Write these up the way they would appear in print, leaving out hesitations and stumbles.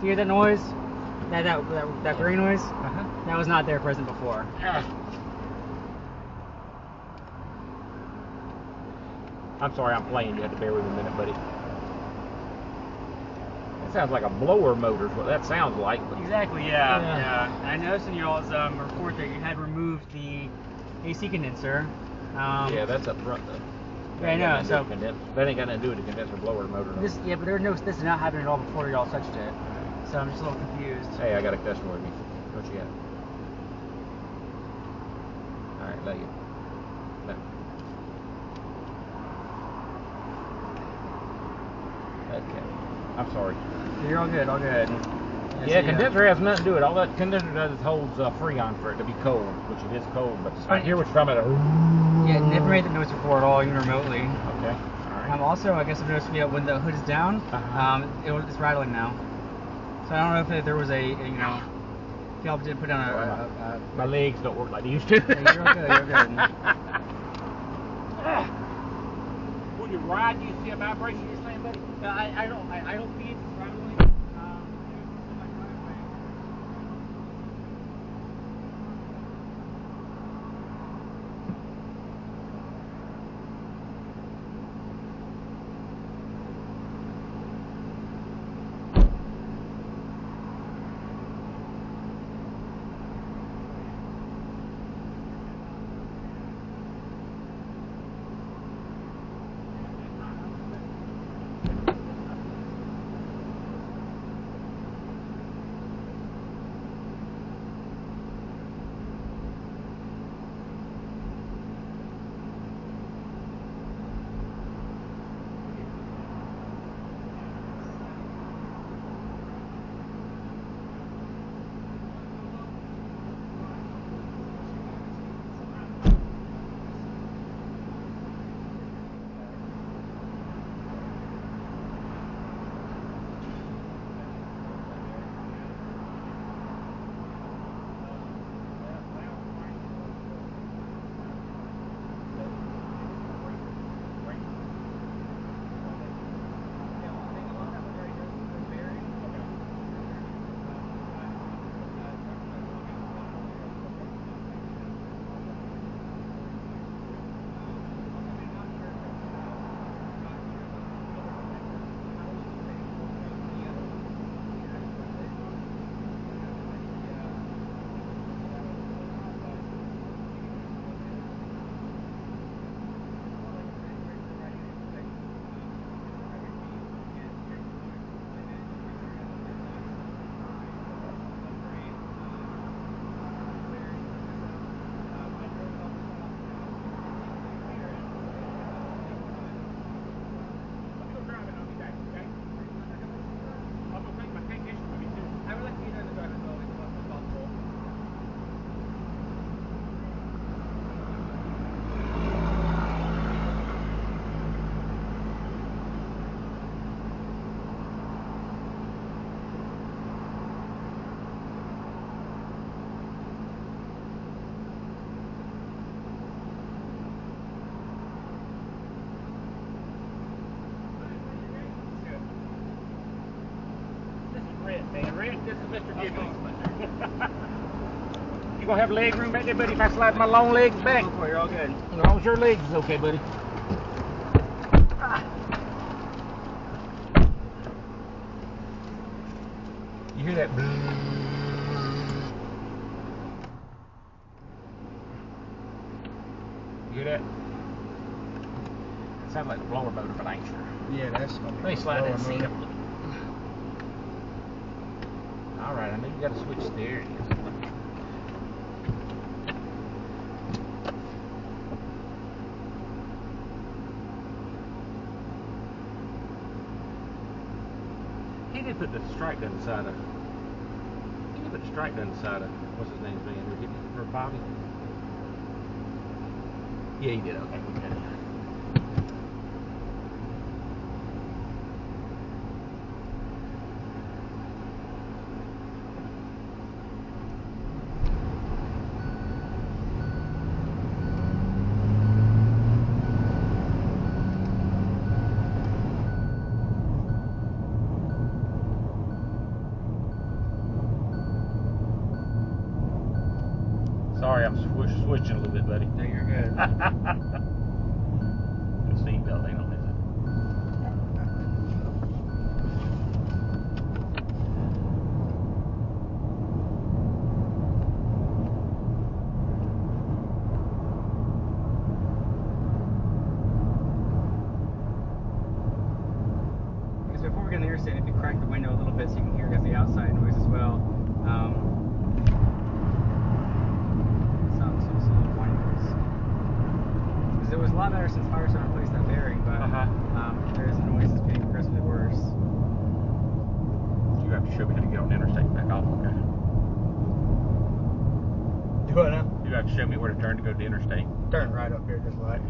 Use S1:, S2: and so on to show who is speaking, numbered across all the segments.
S1: You hear that noise? That gray noise? That was not there present before.
S2: I'm sorry, I'm playing. You have to bear with me a minute, buddy. That sounds like a blower motor is what that sounds like. But
S1: Exactly, yeah. I noticed in your all's report that you had removed the AC condenser.
S2: Yeah, that's up front though.
S1: Yeah, I know. So
S2: that ain't got nothing to do with the condenser blower motor. No.
S1: This did not happen at all before y'all touched it. So I'm just a little confused.
S2: Hey, I got a customer with me. What you got? All right, love you. No. Okay. I'm sorry.
S1: You're all good, all good.
S2: Yeah, condenser has nothing to do with it. All that condenser does is holds freon for it to be cold, which it is cold, but I hear what you're talking about.
S1: Yeah, never made the noise before at all, even remotely.
S2: Okay. All right.
S1: Also, I guess I've noticed when the hood is down, it's rattling now. So I don't know if there was if y'all did put down
S2: my legs don't work like they used to.
S1: Yeah, you're all good, you're good.
S2: When you ride, do you see a vibration you're saying, buddy?
S1: I don't feed rattling.
S2: This is Mr. Giggles. You gonna have leg room back there, buddy, if I slide my long legs back?
S1: Go for it, you're all good.
S2: As long as your legs is okay, buddy. You hear that? You hear that? Sounds like a blower motor, but I ain't sure.
S1: Yeah, that's gonna be.
S2: Let me slide that seat up a little. Alright, I know you got to switch there. He did put the stripe down the side of. He did put the stripe down the side of. What's his name's man? For Bobby? Yeah, he did. Okay, we got it. switching a little bit, buddy.
S1: No, you're good.
S2: The seatbelt ain't on, is it?
S1: Because before we get on the interstate, if you crack the window a little bit so you can hear the outside noise as well. Because it was a lot better since Firestone replaced that bearing, but there is a noise that's getting progressively worse.
S2: You have to show me how to get on the interstate and back off, okay?
S1: Do what now?
S2: You have to show me where to turn to go to the interstate.
S1: Turn right up here, just like.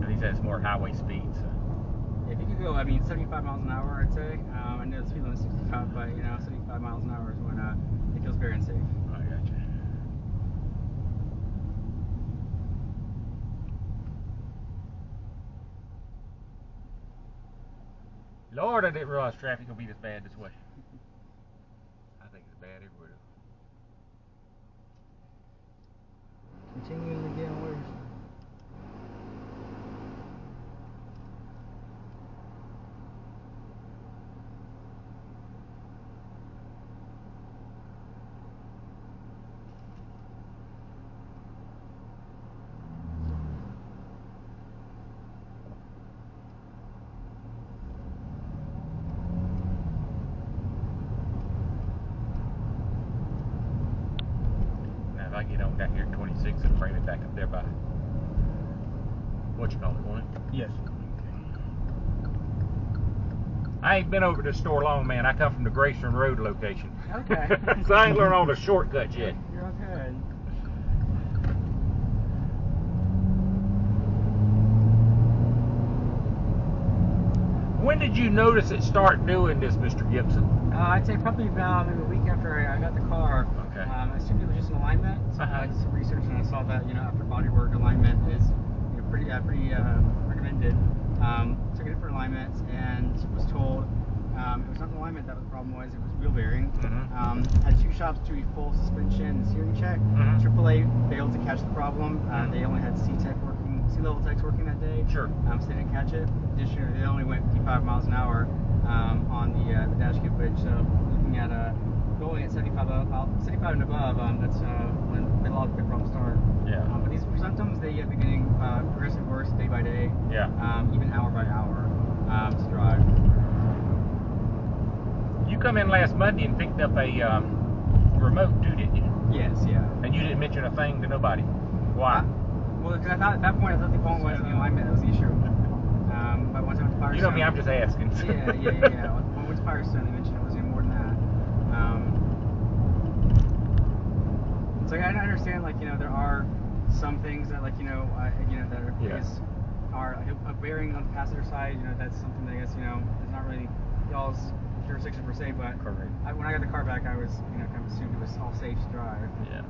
S2: And he says more highway speed, so.
S1: If you could go, 75 miles an hour, I'd say. I know the speed limit's 65, but 75 miles an hour is when it feels very unsafe.
S2: I got you. Lord, I didn't realize traffic would be this bad this way. I think it's bad everywhere.
S1: Continually getting worse.
S2: If I get on down here at 26 and bring it back up there by what you call it, won't it?
S1: Yes.
S2: I ain't been over to the store long, man. I come from the Grayson Road location.
S1: Okay.
S2: So I ain't learned all the shortcuts yet.
S1: You're okay.
S2: When did you notice it start doing this, Mr. Gibson?
S1: I'd say probably about maybe a week after I got the car.
S2: Okay.
S1: I assumed it was just an alignment. So I did some research and I saw that after bodywork alignment is pretty recommended. Took it for alignments and was told it was not the alignment that the problem was. It was wheel bearing. Had two shops to a full suspension and steering check. AAA failed to catch the problem. They only had C-level techs working that day.
S2: Sure.
S1: So they didn't catch it. Additionally, they only went 55 miles an hour on the dash cam footage. So looking at going at 75 and above, that's when they logged the problem start.
S2: Yeah.
S1: But these symptoms, they have been getting progressively worse day by day.
S2: Yeah.
S1: Even hour by hour to drive.
S2: You come in last Monday and picked up a remote too, didn't you?
S1: Yes, yeah.
S2: And you didn't mention a thing to nobody. Why?
S1: Well, because at that point I thought the problem was the alignment that was the issue. But once I went to Firestone,
S2: You know me, I'm just asking.
S1: Yeah. When I went to Firestone, they mentioned it was even more than that. So I understand, there are some things that, that are, are a bearing on the passenger side. That's something that I guess, is not really y'all's jurisdiction per se. But
S2: Correct.
S1: When I got the car back, I was, kind of assumed it was all safe to drive.
S2: Yeah.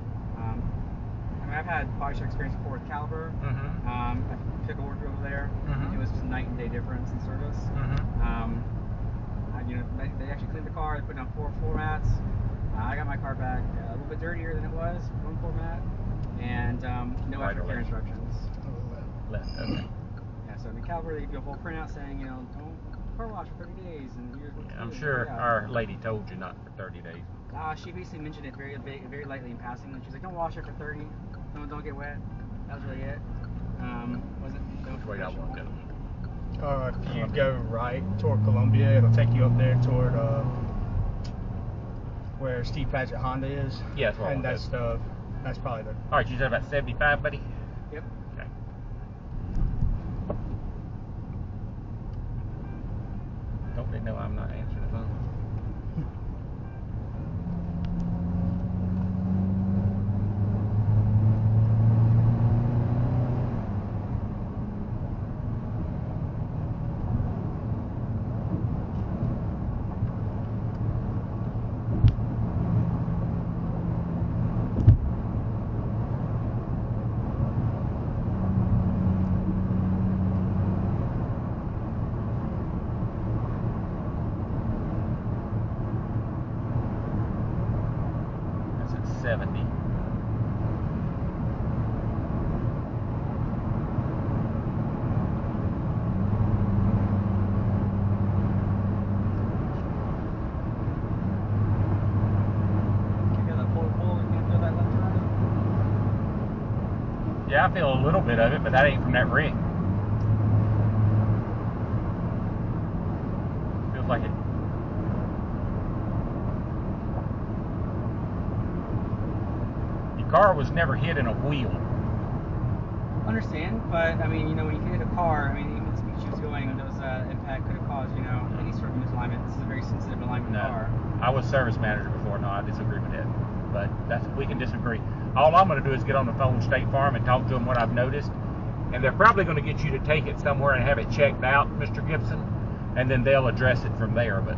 S1: I've had body shop experience before with Caliber. I took a work over there. It was just a night and day difference in service. They actually cleaned the car. They put down 4 floor mats. I got my car back a little bit dirtier than it was, 1 floor mat, and no aftercare instructions.
S2: Left. Okay.
S1: Yeah, so in the Caliber, they give you a whole printout saying, don't car wash for 30 days, and here's what to
S2: I'm
S1: do.
S2: sure our lady told you not for 30 days.
S1: She basically mentioned it very lightly in passing. She's like, don't wash it for 30. Don't get wet. That was really it. Wasn't
S2: Which way I want to go?
S3: If you go right toward Columbia, it'll take you up there toward where Steve Padget Honda is.
S2: Yeah, that's what
S3: and
S2: I want
S3: that's probably the.
S2: All right, you said about 75, buddy?
S1: Yep.
S2: Okay. Don't they know I'm not answering the phone? Yeah, I feel a little bit of it, but that ain't from that ring. Feels like it. Your car was never hit in a wheel.
S1: Understand, but I mean, you know, when you hit a car, I mean, even the speed she was going, and those impact could have caused, you know, any sort of misalignment. This is a very sensitive alignment car.
S2: I was service manager before. No, I disagree with that. But we can disagree. All I'm going to do is get on the phone with State Farm and talk to them what I've noticed, and they're probably going to get you to take it somewhere and have it checked out, Mr. Gibson, and then they'll address it from there. But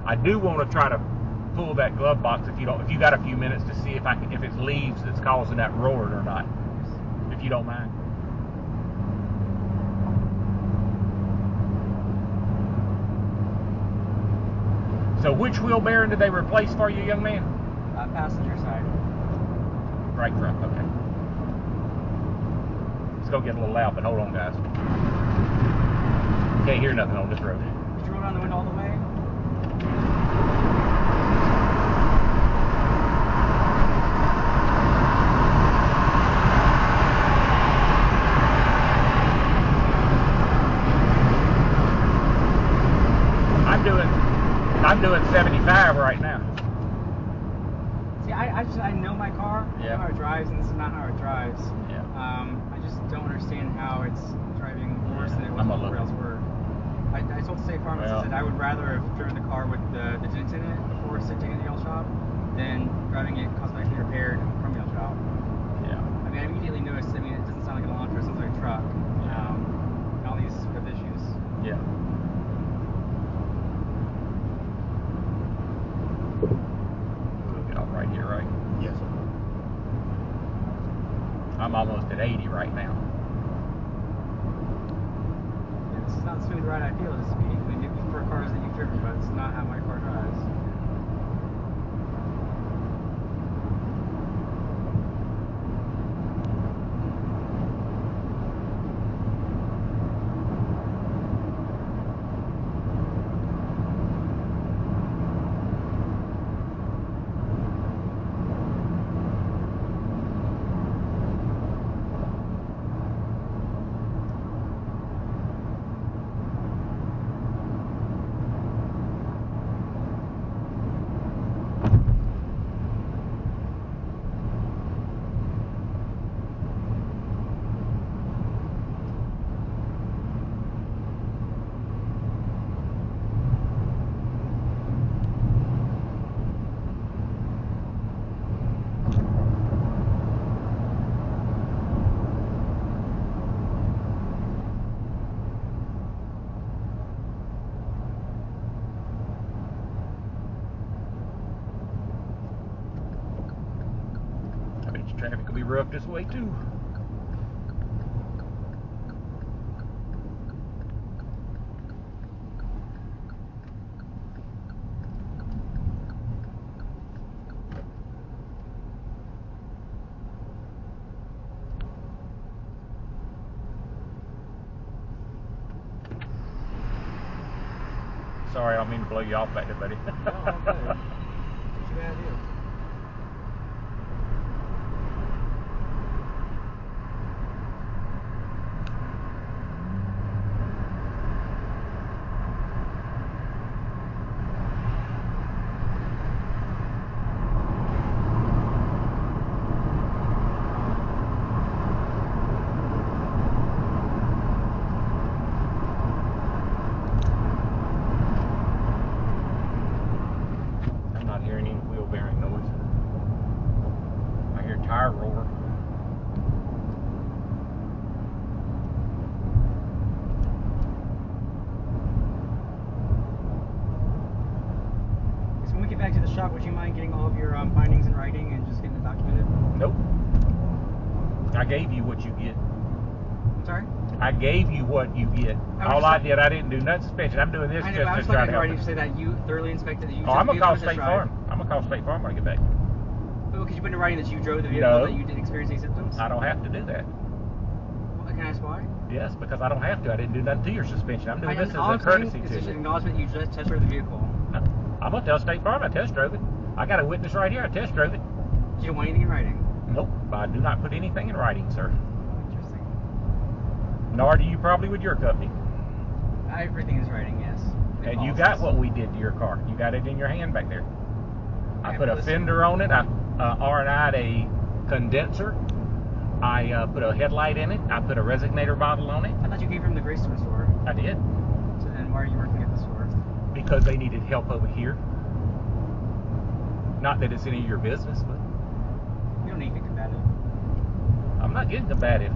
S2: I do want to try to pull that glove box if you got a few minutes to see if it's leaves that's causing that roaring or not, if you don't mind. So which wheel bearing did they replace for you, young man?
S1: Passenger side.
S2: Right front, okay. It's gonna get a little loud, but hold on, guys. Can't hear nothing on this road.
S1: Did you roll down the window all the way?
S2: I'm doing 75 right now.
S1: See, I know my car. I know how it drives, and this is not how it drives.
S2: Yeah.
S1: I just don't understand how it's driving worse than it was when the rails were. I told State Farm, I said I would rather have driven the car with the dent in it before taking it to the yellow shop than driving it cosmetically repaired from the yellow shop.
S2: Yeah.
S1: I mean, I immediately noticed. I mean, it doesn't sound like an Elantra, it sounds like a truck. And all these sort of issues.
S2: Yeah. We'll get off right here, right?
S3: Yes, sir.
S2: I'm almost at 80 right now.
S1: Yeah, this is not the smooth ride I feel this week. I mean, maybe for cars that you've driven, but it's not how my car drives.
S2: Traffic will be rough this way too. Sorry, I don't mean to blow you off back there, buddy.
S1: No, okay. What you gotta do?
S2: Tire roller.
S1: So when we get back to the shop, would you mind getting all of your findings in writing and just getting it documented?
S2: Nope. I gave you what you get.
S1: I'm sorry?
S2: I gave you what you get. All I did, I didn't do nothing suspension. I'm doing this
S1: I know,
S2: just to try to help.
S1: I was looking at writing to say that you thoroughly inspected that you
S2: I'm gonna call State Farm. I'm gonna call State Farm when I get back.
S1: But could you put in writing that you drove the vehicle,
S2: No.
S1: that you didn't experience any symptoms?
S2: I don't have to do that.
S1: Well, can I ask why?
S2: Yes, because I don't have to. I didn't do nothing to your suspension. I'm doing this as
S1: all
S2: a
S1: I'm saying
S2: courtesy
S1: is
S2: to
S1: just an
S2: you.
S1: acknowledgement that you just test drove the vehicle.
S2: I'm gonna tell State Farm I test drove it. I got a witness right here. I test drove it.
S1: You don't want anything in writing?
S2: Nope, I do not put anything in writing, sir.
S1: Interesting.
S2: Nor do you probably with your company.
S1: Everything is writing, yes.
S2: And you got what we did to your car. You got it in your hand back there. I put a fender on it. I R&I'd a condenser. I put a headlight in it. I put a resignator bottle on it.
S1: I thought you came from the Grace store.
S2: I did.
S1: So then why are you working at the store?
S2: Because they needed help over here. Not that it's any of your business, but
S1: You don't need to get combative.
S2: I'm not getting combative.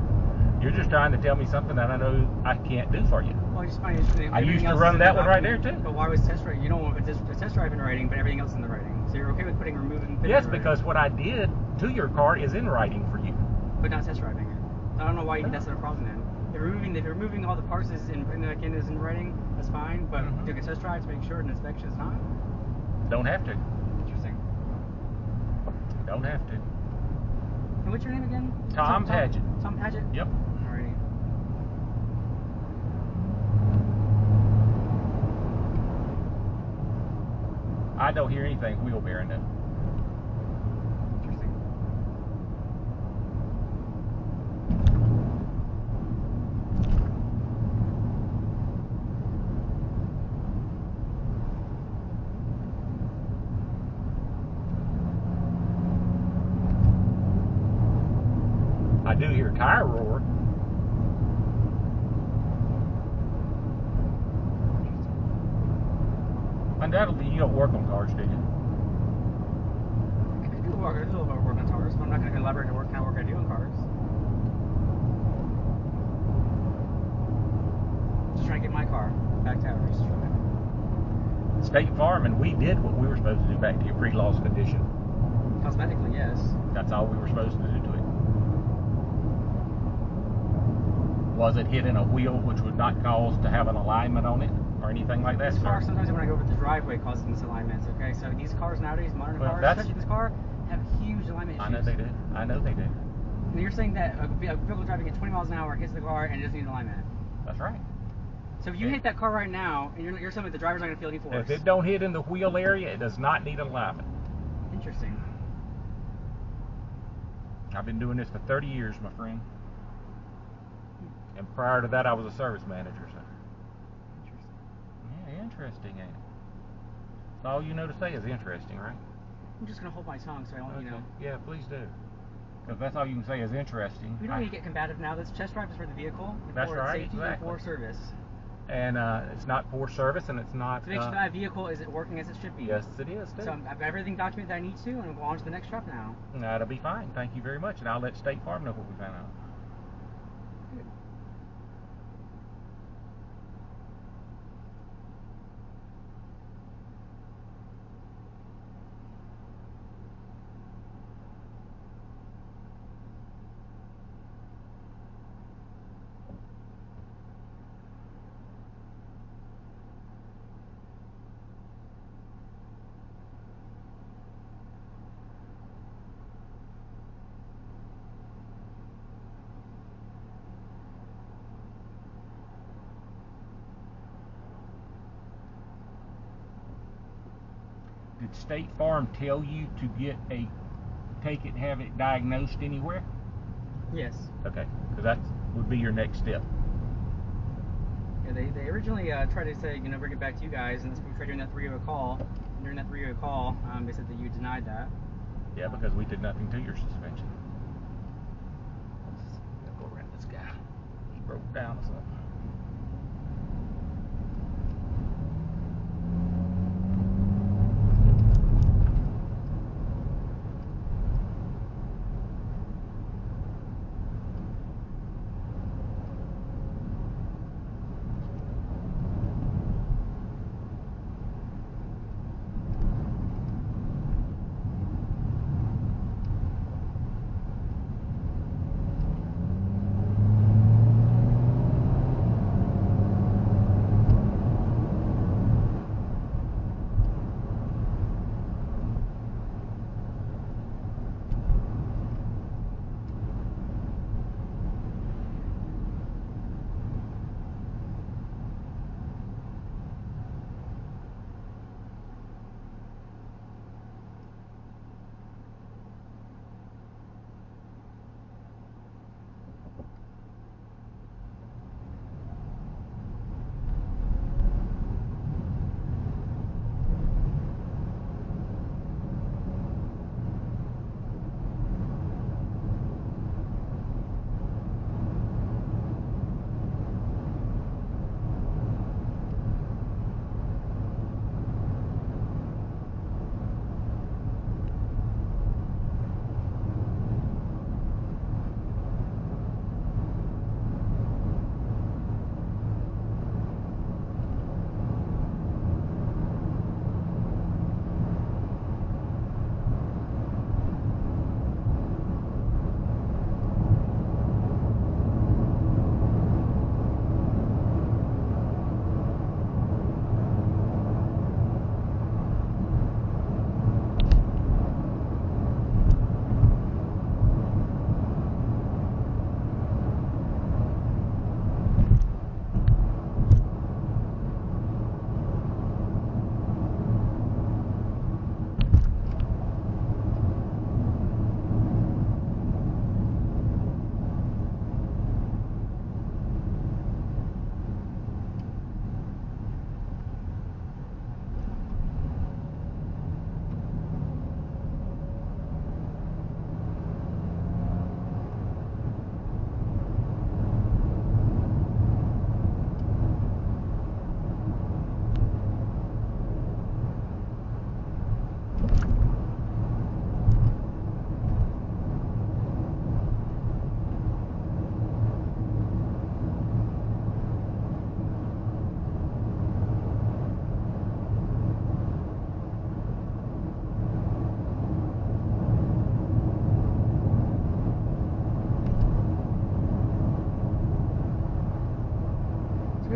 S2: You're just trying to tell me something that I know I can't do for you.
S1: Well, I just find it interesting.
S2: I used
S1: Everything
S2: to
S1: else
S2: run
S1: is in
S2: that
S1: the
S2: one right there
S1: document.
S2: too.
S1: But why was test drive? You don't want a test drive in writing, but everything else is in the writing. So you're okay with removing things
S2: Yes,
S1: in writing,
S2: because what I did to your car is in writing for you.
S1: but not test driving it. I don't know why that's not a problem then. If you're removing all the parts is in writing, that's fine. But
S2: Mhm.
S1: doing a test drive to make sure an inspection is not.
S2: Don't have to.
S1: Interesting.
S2: Don't have to.
S1: And what's your name again?
S2: Tom Padget.
S1: Tom Padget?
S2: Yep.
S1: Alrighty.
S2: I don't hear anything wheel bearing though.
S1: Interesting.
S2: I do hear tire roar. Undoubtedly, you don't work on cars, do you?
S1: I do a little bit of work on cars, but I'm not going to elaborate on what kind of work I do on cars. Just trying to get my car back to average.
S2: State Farm, and we did what we were supposed to do back to your pre-loss condition.
S1: Cosmetically, yes.
S2: That's all we were supposed to do to it. Was it hitting a wheel which would not cause to have an alignment on it or anything like that,
S1: This car,
S2: sir?
S1: sometimes when I go over the driveway, causes misalignments. Okay, so these cars nowadays, modern
S2: Well,
S1: cars,
S2: that's-
S1: especially this car, have huge alignment issues.
S2: I know they do. I know they do.
S1: And you're saying that a vehicle driving at 20 miles an hour hits the car and it doesn't need alignment.
S2: That's right.
S1: So if you hit that car right now, and you're saying that the driver's not going to feel any force.
S2: If it don't hit in the wheel area, it does not need alignment.
S1: Interesting.
S2: I've been doing this for 30 years, my friend. And prior to that, I was a service manager. So.
S1: Interesting.
S2: Yeah, interesting, ain't it? That's all you know to say is interesting, right?
S1: I'm just going to hold my tongue so I don't,
S2: Okay.
S1: you know.
S2: Yeah, please do. Because that's all you can say is interesting.
S1: We don't need to get combative now. This test drive is for the vehicle.
S2: That's
S1: for
S2: right,
S1: safety
S2: exactly.
S1: and for service.
S2: And it's not poor service, and it's not.
S1: To make sure that vehicle is working as it should be.
S2: Yes, it is too.
S1: So I've got everything documented that I need to, and we'll go on to the next truck now.
S2: That'll be fine. Thank you very much, and I'll let State Farm know what we found out.
S1: Good.
S2: Did State Farm tell you to take it, have it diagnosed anywhere?
S1: Yes.
S2: Okay, because that would be your next step.
S1: Yeah, they originally tried to say, bring it back to you guys, and we tried doing that 3-0 call. And during that 3-0 call, they said that you denied that.
S2: Yeah, because we did nothing to your suspension. Let's go around this guy. He broke down or something.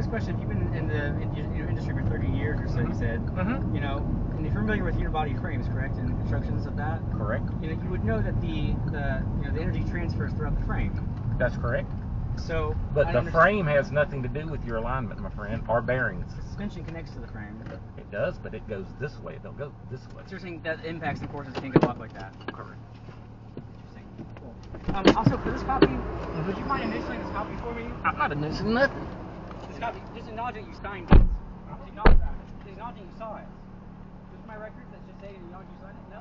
S1: this question. If you've been in the industry for 30 years or so, you said,
S2: Mm-hmm.
S1: you know, and if you're familiar with unibody frames, correct, and constructions of that,
S2: Correct.
S1: you know, you would know that the energy transfers throughout the frame.
S2: That's correct.
S1: So,
S2: But the frame has nothing to do with your alignment, my friend, or bearings.
S1: The suspension connects to the frame.
S2: It does, but it goes this way. It don't go this way.
S1: So you're saying that impacts and forces can go off like that.
S2: Correct.
S1: Interesting. Cool. Also, for this copy, would you mind initialing this copy for me?
S2: I'm not initialing nothing.
S1: This copy, just acknowledging you signed it. Just acknowledging you saw it. Just my records that should say acknowledging you signed it? No?